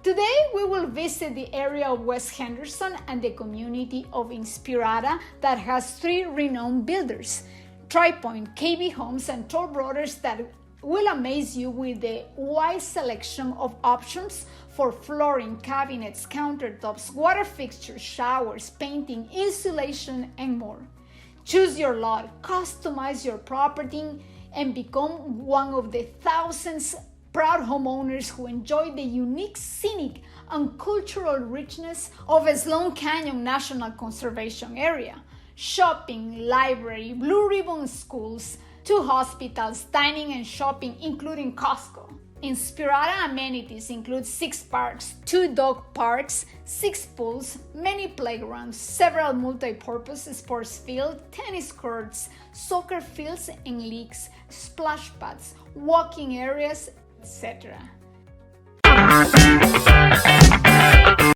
Today, we will visit the area of West Henderson and the community of Inspirada that has three renowned builders, Tripointe, KB Homes, and Toll Brothers, that will amaze you with the wide selection of options for flooring, cabinets, countertops, water fixtures, showers, painting, insulation, and more. Choose your lot, customize your property, and become one of the thousands proud homeowners who enjoy the unique scenic and cultural richness of a Sloan Canyon National Conservation Area. Shopping, library, blue ribbon schools, 2 hospitals, dining and shopping, including Costco. Inspirada amenities include 6 parks, 2 dog parks, 6 pools, many playgrounds, several multi-purpose sports fields, tennis courts, soccer fields and leagues, splash pads, walking areas, etc.